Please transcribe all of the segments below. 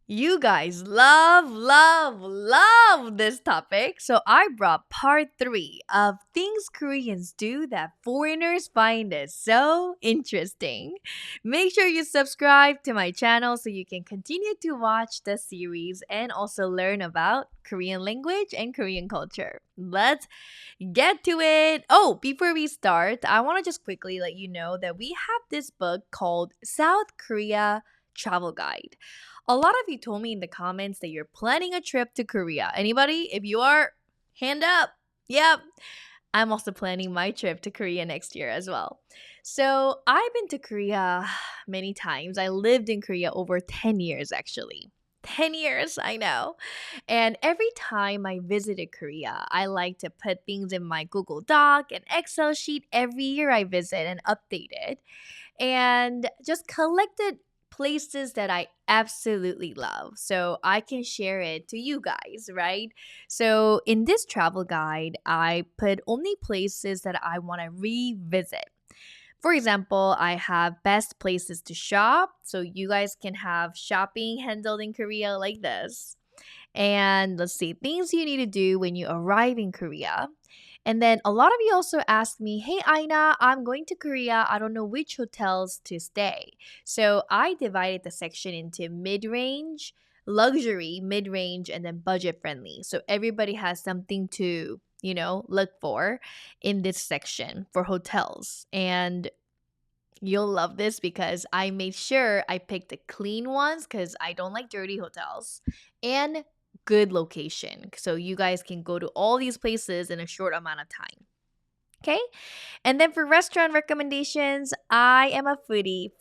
You guys love this topic. So I brought part three of things Koreans do that foreigners find is so interesting. Make sure you subscribe to my channel so you can continue to watch the series and also learn about Korean language and Korean culture. Let's get to it. Oh, before we start, I want to just quickly let you know that we have this book called South Korea Travel Guide. A lot of you told me in the comments that you're planning a trip to Korea. Anybody? If you are, hand up. Yep. I'm also planning my trip to Korea next year as well. So, I've been to Korea many times. I lived in Korea over 10 years actually. 10 years, I know. And every time I visited Korea, I like to put things in my Google Doc and Excel sheet every year I visit and update it and just collected places that I absolutely love. So I can share it to you guys, right? So in this travel guide, I put only places that I want to revisit. For example, I have best places to shop. So you guys can have shopping handled in Korea like this. And let's see, things you need to do when you arrive in Korea. And then a lot of you also asked me, hey, Aina, I'm going to Korea. I don't know which hotels to stay. So I divided the section into mid range, luxury, mid range, and then budget friendly. So everybody has something to, look for in this section for hotels. And you'll love this because I made sure I picked the clean ones because I don't like dirty hotels and good location. So you guys can go to all these places in a short amount of time. Okay. And then for restaurant recommendations, I am a foodie.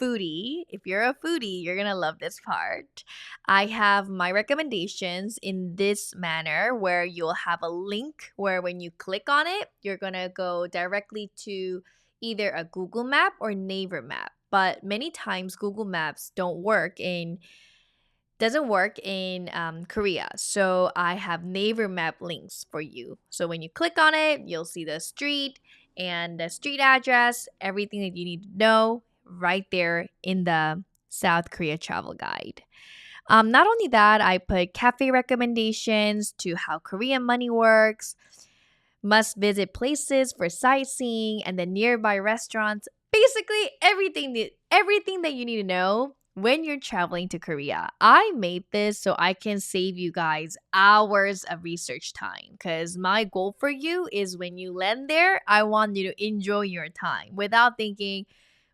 If you're a foodie, you're going to love this part. I have my recommendations in this manner where you'll have a link where when you click on it, you're going to go directly to either a Google map or Naver map. But many times Google Maps don't work in doesn't work in Korea. So I have Naver map links for you. So when you click on it, you'll see the street and the street address, everything that you need to know right there in the South Korea travel guide. Not only that, I put cafe recommendations to how Korean money works, must visit places for sightseeing, and the nearby restaurants. Basically, everything that you need to know when you're traveling to Korea. I made this so I can save you guys hours of research time because my goal for you is when you land there, I want you to enjoy your time without thinking,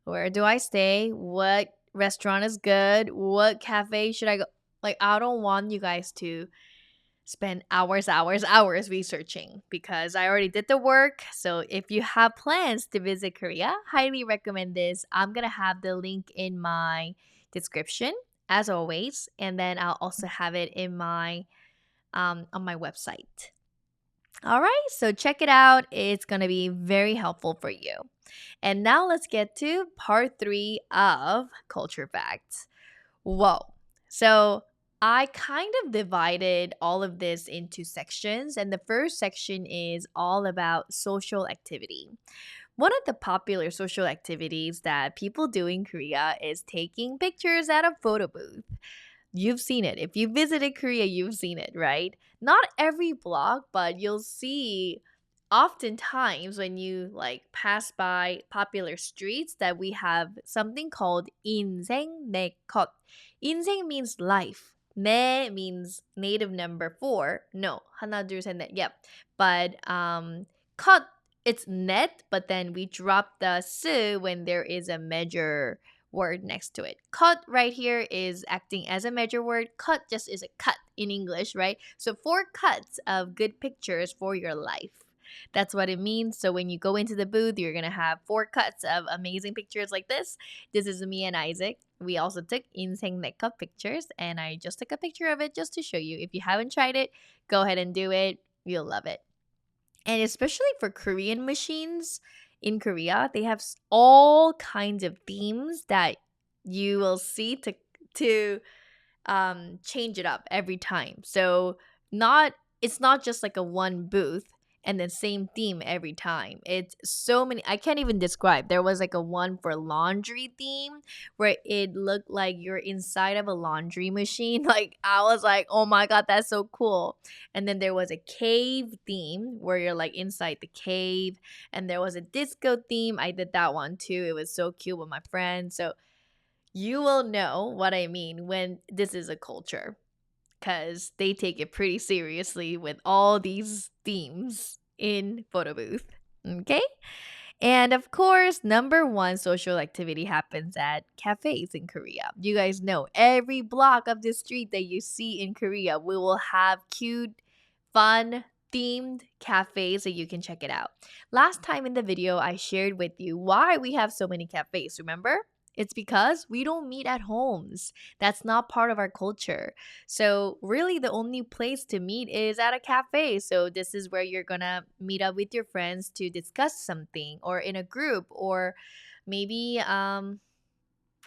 where do I stay? What restaurant is good? What cafe should I go? Like, I don't want you guys to spend hours researching because I already did the work. So if you have plans to visit Korea, highly recommend this. I'm going to have the link in my description as always, and then I'll also have it in my on my website. All right, so check it out. It's going to be very helpful for you. And now let's get to part 3 of culture facts. Whoa. So I kind of divided all of this into sections, and the first section is all about social activity. One of the popular social activities that people do in Korea is taking pictures at a photo booth. You've seen it. If you visited Korea, you've seen it, right? Not every block, but you'll see oftentimes when you like pass by popular streets that we have something called 인생 내 것. 인생 means life. 내 means native number 4. No, 하나 둘 셋 넷. Yep. But 컷, it's net, but then we drop the s when there is a major word next to it. Cut right here is acting as a major word. Cut just is a cut in English, right? So 4 cuts of good pictures for your life. That's what it means. So when you go into the booth, you're going to have 4 cuts of amazing pictures like this. This is me and Isaac. We also took 인생 내컷 pictures, and I just took a picture of it just to show you. If you haven't tried it, go ahead and do it. You'll love it. And especially for Korean machines in Korea, they have all kinds of themes that you will see to change it up every time. So not it's not just like a one booth. and then same theme every time. It's so many. I can't even describe. There was like a one for laundry theme where it looked like you're inside of a laundry machine. Like I was like, "Oh my god, that's so cool." And then there was a cave theme where you're like inside the cave, and there was a disco theme. I did that one too. It was so cute with my friends. So you will know what I mean when this is a culture, because they take it pretty seriously with all these themes in photo booth. Okay? And of course, number one social activity happens at cafes in Korea. You guys know every block of the street that you see in Korea, we will have cute, fun, themed cafes so you can check it out. Last time in the video, I shared with you why we have so many cafes, remember? It's because we don't meet at homes. That's not part of our culture. So, really, the only place to meet is at a cafe. So, this is where you're gonna meet up with your friends to discuss something, or in a group, or maybe,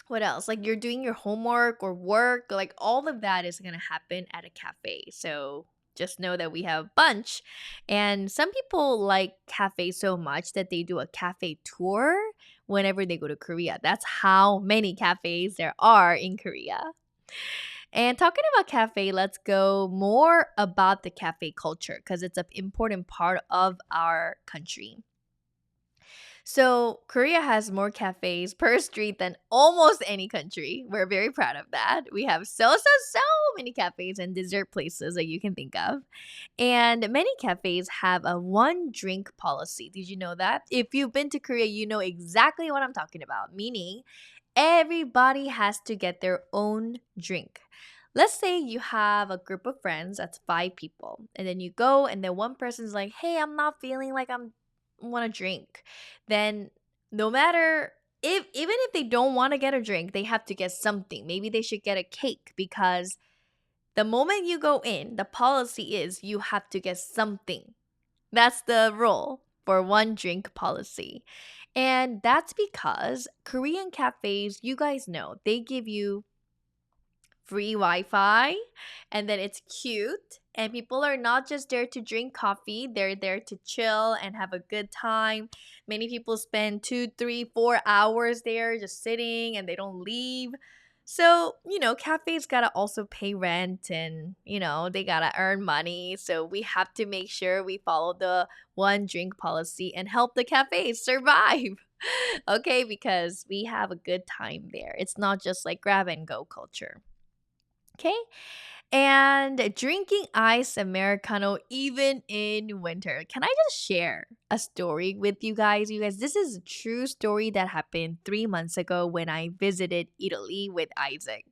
what else? Like you're doing your homework or work, like all of that is gonna happen at a cafe. So, just know that we have a bunch. And some people like cafes so much that they do a cafe tour whenever they go to Korea. That's how many cafes there are in Korea. And talking about cafe, let's go more about the cafe culture because it's an important part of our country. So, Korea has more cafes per street than almost any country. We're very proud of that. We have so many cafes and dessert places that you can think of. And many cafes have a one drink policy. Did you know that? If you've been to Korea, you know exactly what I'm talking about, meaning everybody has to get their own drink. Let's say you have a group of friends, that's 5 people, and then you go and then one person's like, "Hey, I'm not feeling like I'm want to drink." Then no matter if even if they don't want to get a drink, they have to get something. Maybe they should get a cake because the moment you go in, the policy is you have to get something. That's the rule for one drink policy. And that's because Korean cafes, you guys know, they give you free Wi-Fi, and then it's cute, and people are not just there to drink coffee, they're there to chill and have a good time. Many people spend 2, 3, 4 hours there just sitting and they don't leave. So, cafes gotta also pay rent, and they gotta earn money. So we have to make sure we follow the one drink policy and help the cafes survive. Okay, because we have a good time there. It's not just like grab and go culture. Okay. And drinking ice Americano even in winter. Can I just share a story with you guys? You guys, this is a true story that happened 3 months ago when I visited Italy with Isaac.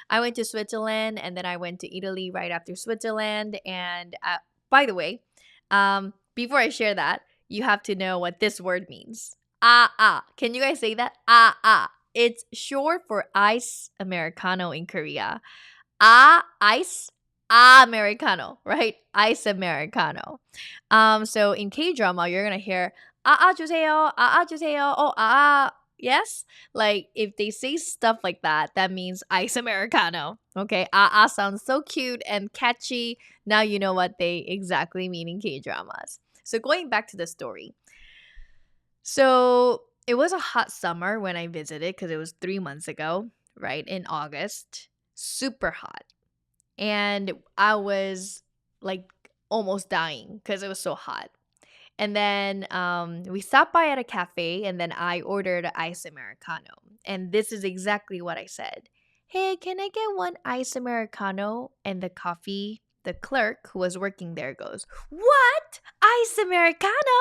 I went to Switzerland and then I went to Italy right after Switzerland. And by the way, before I share that, you have to know what this word means. Ah, ah. Can you guys say that? Ah, ah. It's short for ice Americano in Korea. Ice Americano, right? Ice Americano. So in K drama, you're gonna hear 주세요, 주세요, oh yes. Like if they say stuff like that, that means ice Americano. Okay, sounds so cute and catchy. Now you know what they exactly mean in K dramas. So going back to the story. So it was a hot summer when I visited because it was 3 months ago, right? In August. Super hot. And I was like almost dying because it was so hot. And then we stopped by at a cafe and then I ordered ice Americano. And this is exactly what I said. "Hey, can I get one ice Americano?" And the clerk who was working there goes, "What? Ice Americano?"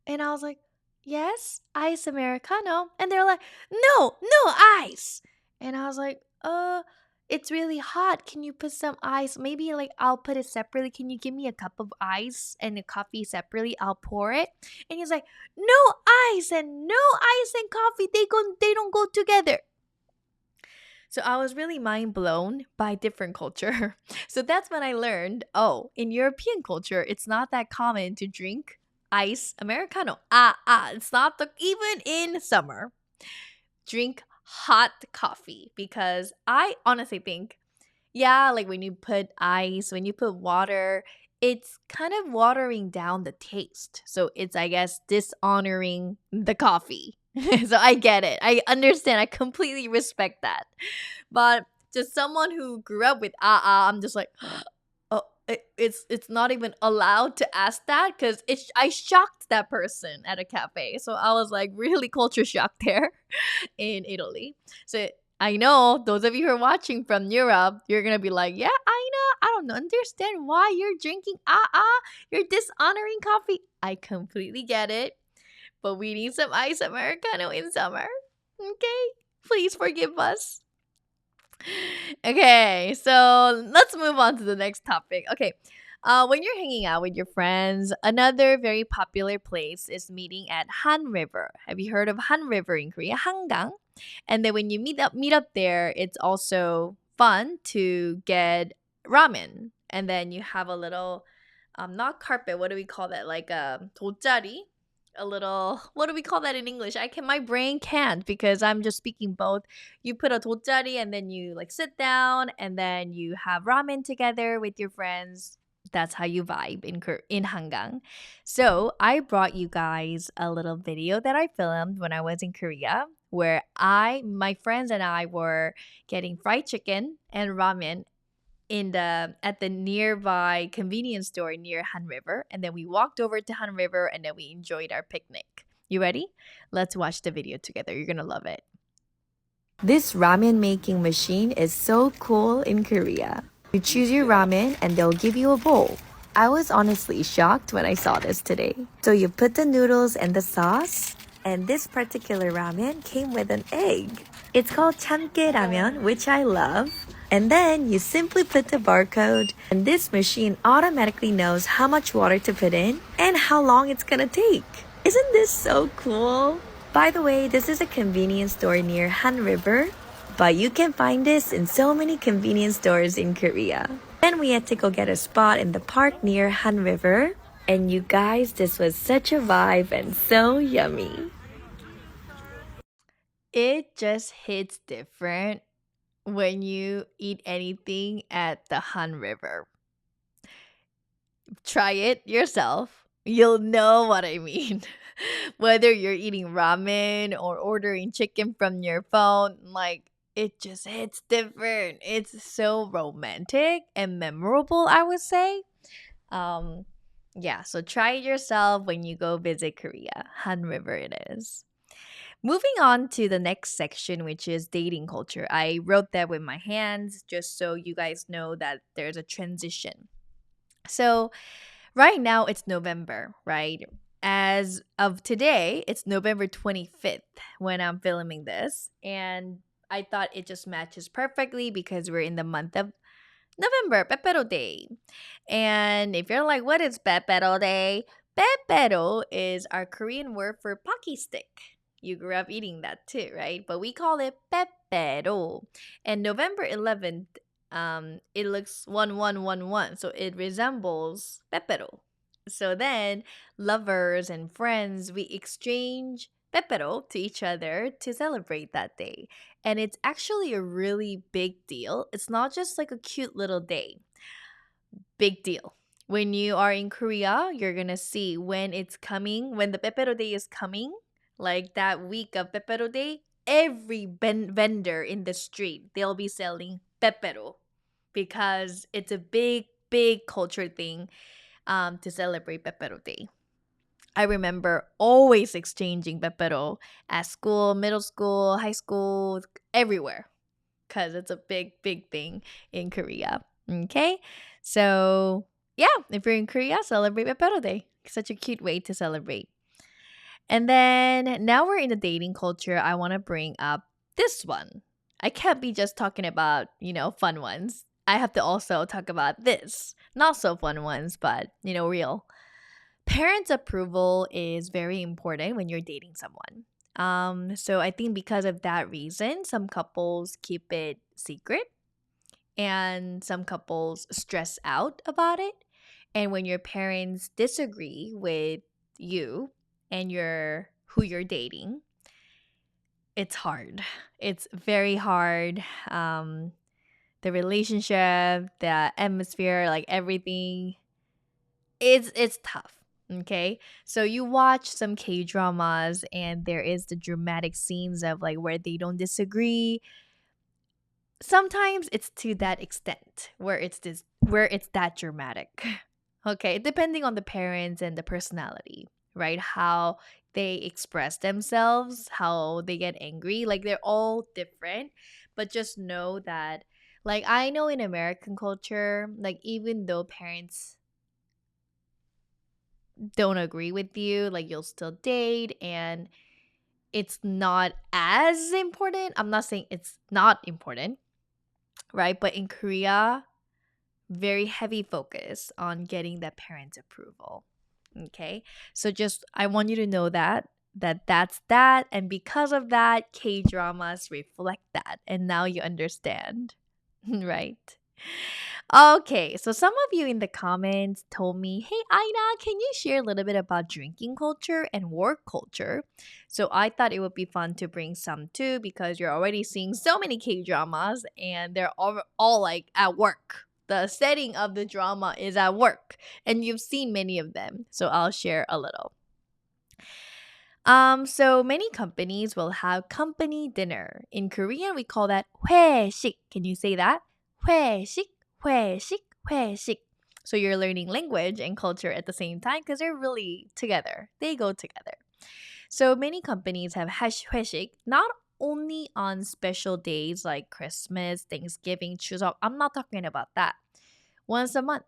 And I was like, "Yes, ice Americano." And they're like, "No, no ice." And I was like, it's really hot. Can you put some ice? Maybe like I'll put it separately. Can you give me a cup of ice and a coffee separately? I'll pour it." And he's like, "No ice and coffee. They don't go together." So I was really mind blown by different culture. So that's when I learned, oh, in European culture, it's not that common to drink ice Americano. It's not even in summer. Drink hot coffee because I honestly think, yeah, like when you put ice, when you put water, it's kind of watering down the taste. So it's, I guess, dishonoring the coffee. So I get it. I understand. I completely respect that. But just someone who grew up with I'm just like, oh, it's not even allowed to ask that because I shocked that person at a cafe. So I was like really culture shocked there in Italy. So I know those of you who are watching from Europe, you're gonna be like, yeah, I know. I don't understand why you're drinking you're dishonoring coffee. I completely get it. But we need some ice Americano in summer. Okay? Please forgive us. Okay, so let's move on to the next topic. Okay, when you're hanging out with your friends, another very popular place is meeting at Han River. Have you heard of Han River in Korea? Hangang. And then when you meet up there, it's also fun to get ramen. And then you have a little not carpet, what do we call that? Like a 돗자리, a little, what do we call that in English? My brain can't because I'm just speaking both. You put a 돗자리 and then you like sit down and then you have ramen together with your friends. That's how you vibe in Hangang. So I brought you guys a little video that I filmed when I was in Korea, where my friends and I were getting fried chicken and ramen at the nearby convenience store near Han River, and then we walked over to Han River and then we enjoyed our picnic. You ready? Let's watch the video together. You're gonna love it. This ramen making machine is so cool in Korea. You choose your ramen and they'll give you a bowl. I was honestly shocked when I saw this today. So you put the noodles and the sauce, and this particular ramen came with an egg. It's called chamge ramen, which I love. And then you simply put the barcode, and this machine automatically knows how much water to put in and how long it's gonna take. Isn't this so cool? By the way, this is a convenience store near Han River, but you can find this in so many convenience stores in Korea. Then we had to go get a spot in the park near Han River. And you guys, this was such a vibe and so yummy. It just hits different when you eat anything at the Han River. Try it yourself. You'll know what I mean. Whether you're eating ramen or ordering chicken from your phone, like it just hits different. It's so romantic and memorable, I would say. Um yeah, so try it yourself when you go visit Korea. Han River it is. Moving on to the next section, which is dating culture. I wrote that with my hands just so you guys know that there's a transition. So, right now it's November, right? As of today, it's November 25th when I'm filming this. And I thought it just matches perfectly because we're in the month of November, Pepero Day. And if you're like, what is Pepero Day? Pepero is our Korean word for Pocky stick. You grew up eating that too, right? But we call it Pepero. And November 11th, it looks 1111, so it resembles Pepero. So then, lovers and friends, we exchange Pepero to each other to celebrate that day. And it's actually a really big deal. It's not just like a cute little day. Big deal. When you are in Korea, you're gonna see when it's coming, when the Pepero Day is coming, like that week of Pepero Day, every vendor in the street, they'll be selling Pepero because it's a big, big culture thing to celebrate Pepero Day. I remember always exchanging Pepero at school, middle school, high school, everywhere because it's a big, big thing in Korea. Okay? So, yeah, if you're in Korea, celebrate Pepero Day. Such a cute way to celebrate. And then now we're in the dating culture, I want to bring up this one. I can't be just talking about, fun ones. I have to also talk about this. Not so fun ones, but, real. Parents' approval is very important when you're dating someone. So I think because of that reason, some couples keep it secret and some couples stress out about it. And when your parents disagree with you and who you're dating, it's hard. It's very hard. The relationship, the atmosphere, like everything it's tough. Okay, so you watch some K dramas, and there is the dramatic scenes of like where they don't disagree. Sometimes it's to that extent where it's that dramatic. Okay, depending on the parents and the personality, right? How they express themselves, how they get angry, like they're all different. But just know that, like, I know in American culture, like even though parents don't agree with you, like you'll still date, and it's not as important. I'm not saying it's not important, right? But in Korea, very heavy focus on getting the parents' approval. Okay. So just I want you to know that's that, and because of that, K dramas reflect that, and now you understand. Right? Okay, so some of you in the comments told me, "Hey Aina, can you share a little bit about drinking culture and work culture?" So I thought it would be fun to bring some too, because you're already seeing so many K dramas and they're all like at work. The setting of the drama is at work, and you've seen many of them. So I'll share a little. So many companies will have company dinner. In Korean, we call that 회식. Can you say that? 회식, 회식, 회식. So you're learning language and culture at the same time because they're really together. They go together. So many companies have 회식 not only on special days like Christmas, Thanksgiving, Chuseok. I'm not talking about that. Once a month.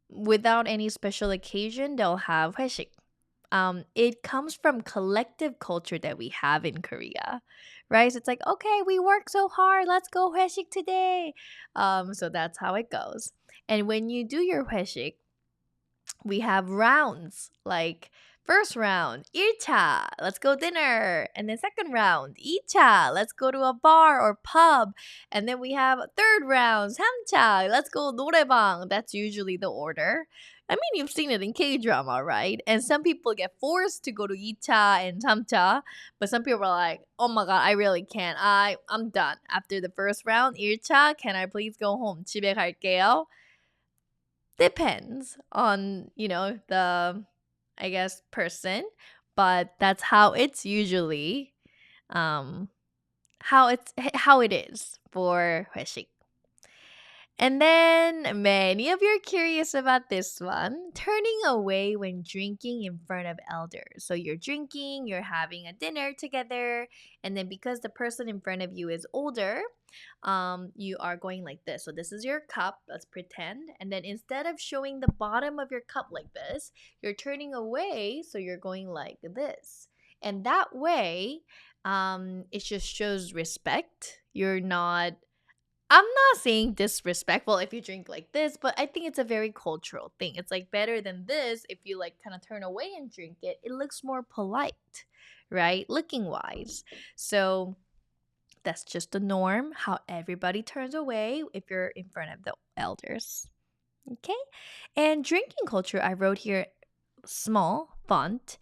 Without any special occasion, they'll have 회식. It comes from collective culture that we have in Korea, right? So it's like, okay, we work so hard, let's go 회식 today. So that's how it goes. And when you do your 회식, we have rounds like first round 1차, let's go dinner, and then second round 2차, let's go to a bar or pub, and then we have third round 3차, let's go 노래방. That's usually the order. I mean, you've seen it in K-drama, right? And some people get forced to go to 2차 and 3차, but some people are like, oh my god, I really can't. I'm done. After the first round 1차, can I please go home? 집에 갈게요. Depends on, the, I guess, person, but that's how it's usually how it is for 회식. And then many of you are curious about this one, turning away when drinking in front of elders. So you're drinking, you're having a dinner together, and then because the person in front of you is older, you are going like this. So this is your cup, let's pretend, and then instead of showing the bottom of your cup like this, you're turning away, so you're going like this. And that way, it just shows respect. I'm not saying disrespectful if you drink like this, but I think it's a very cultural thing. It's like better than this if you like kind of turn away and drink it. It looks more polite, right? Looking wise. So that's just the norm, how everybody turns away if you're in front of the elders. Okay? And drinking culture, I wrote here small font,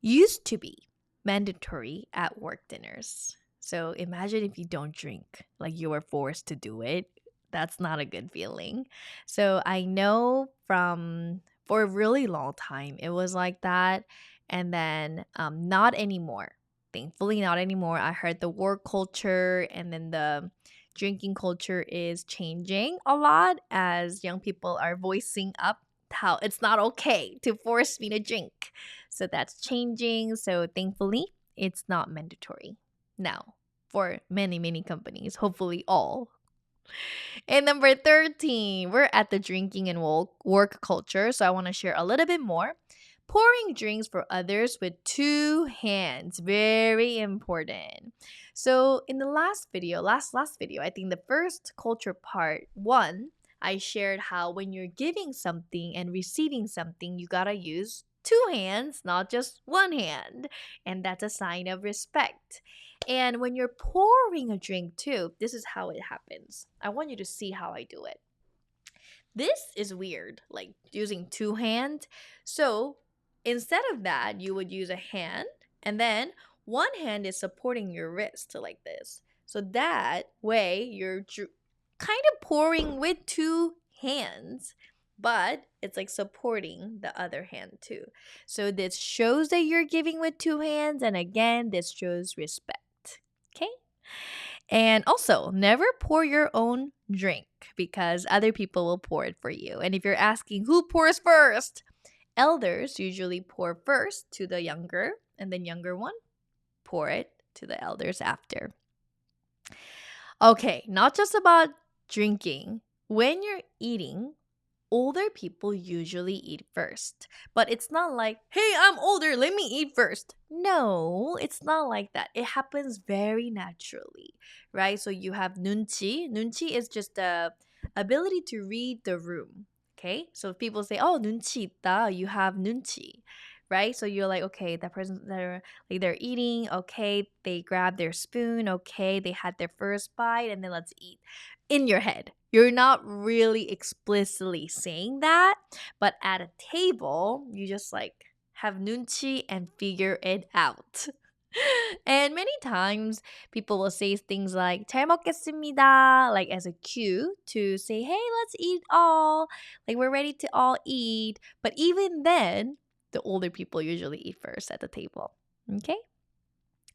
used to be mandatory at work dinners. So imagine if you don't drink, like you were forced to do it. That's not a good feeling. So I know for a really long time it was like that, and then not anymore. Thankfully, not anymore. I heard the work culture and then the drinking culture is changing a lot as young people are voicing up how it's not okay to force me to drink. So that's changing. So thankfully, it's not mandatory now for many, many companies, hopefully all. And number 13, we're at the drinking and work culture. So I want to share a little bit more. Pouring drinks for others with two hands, very important. So in the last video, last video, I think the first culture part 1, I shared how when you're giving something and receiving something, you gotta use two hands, not just one hand. And that's a sign of respect. And when you're pouring a drink too, this is how it happens. I want you to see how I do it. This is weird, like using two hands. So instead of that, you would use a hand, and then one hand is supporting your wrist like this. So that way, you're kind of pouring with two hands. but it's like supporting the other hand too. So this shows that you're giving with two hands, and again, this shows respect. Okay? And also, never pour your own drink because other people will pour it for you. And if you're asking who pours first, elders usually pour first to the younger, and then younger one pour it to the elders after. Okay, not just about drinking. When you're eating, older people usually eat first. But it's not like, hey, I'm older, let me eat first. No, it's not like that. It happens very naturally, right? So you have nunchi. Nunchi is just the ability to read the room. Okay? So if people say, oh, nunchi 있다, you have nunchi. Right? So you're like, okay, that person they're eating, okay, they grab their spoon, okay, they had their first bite, and then let's eat. In your head. You're not really explicitly saying that, but at a table, you just like have nunchi and figure it out. And many times people will say things like 잘 먹겠습니다, like as a cue to say, hey, let's eat all. Like we're ready to all eat. But even then, the older people usually eat first at the table. Okay?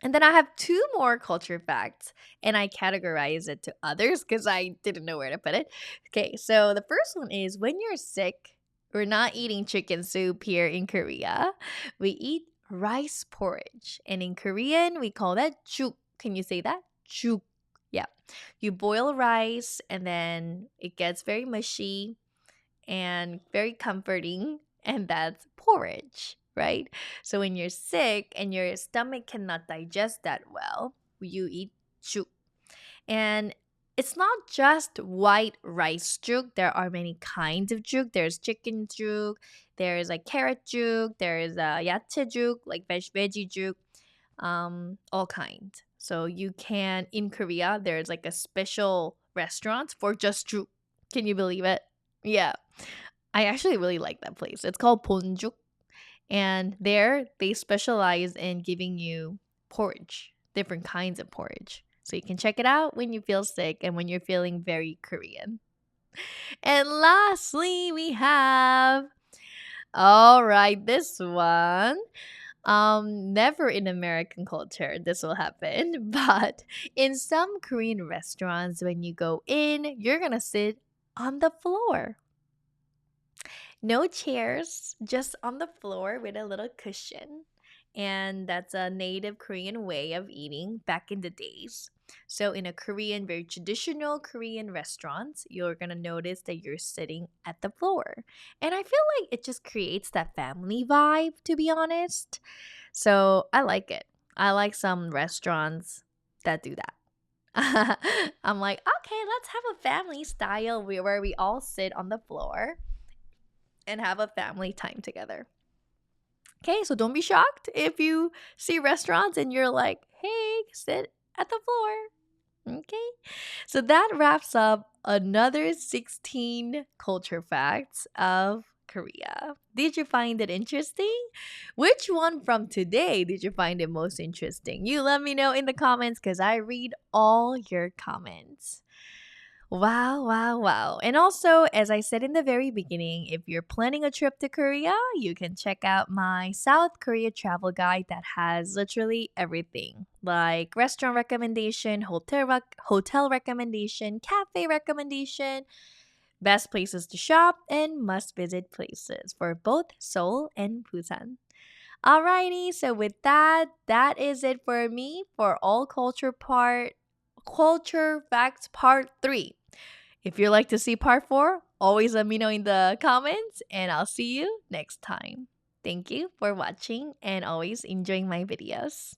And then I have two more culture facts, and I categorize it to others because I didn't know where to put it. Okay, so the first one is when you're sick, we're not eating chicken soup here in Korea. We eat rice porridge. And in Korean, we call that juk. Can you say that? Juk. Yeah. You boil rice and then it gets very mushy and very comforting, and that's porridge, right? So when you're sick and your stomach cannot digest that well, you eat juk. And it's not just white rice juk. There are many kinds of juk. There's chicken juk, there's like carrot juk, there's yache juk, like veggie juk, all kinds. So you can, in Korea, there's like a special restaurant for just juk. Can you believe it? Yeah. I actually really like that place. It's called Ponjuk. And there they specialize in giving you porridge, different kinds of porridge. So you can check it out when you feel sick and when you're feeling very Korean. And lastly, we have, all right, this one. Never in American culture this will happen, but in some Korean restaurants, when you go in, you're gonna sit on the floor. No chairs, just on the floor with a little cushion. And that's a native Korean way of eating back in the days. So, in a Korean, very traditional Korean restaurant, you're gonna notice that you're sitting at the floor. And I feel like it just creates that family vibe, to be honest. So, I like it. I like some restaurants that do that. I'm like, okay, let's have a family style where we all sit on the floor and have a family time together. Okay, so don't be shocked if you see restaurants and you're like, hey, sit at the floor. Okay, so that wraps up another 16 culture facts of Korea. Did you find it interesting? Which one from today did you find it most interesting? You let me know in the comments because I read all your comments. Wow, wow, wow. And also, as I said in the very beginning, if you're planning a trip to Korea, you can check out my South Korea travel guide that has literally everything like restaurant recommendation, hotel recommendation, cafe recommendation, best places to shop, and must visit places for both Seoul and Busan. Alrighty, so with that, that is it for me for all culture facts part 3. If you'd like to see part 4, always let me know in the comments and I'll see you next time. Thank you for watching and always enjoying my videos.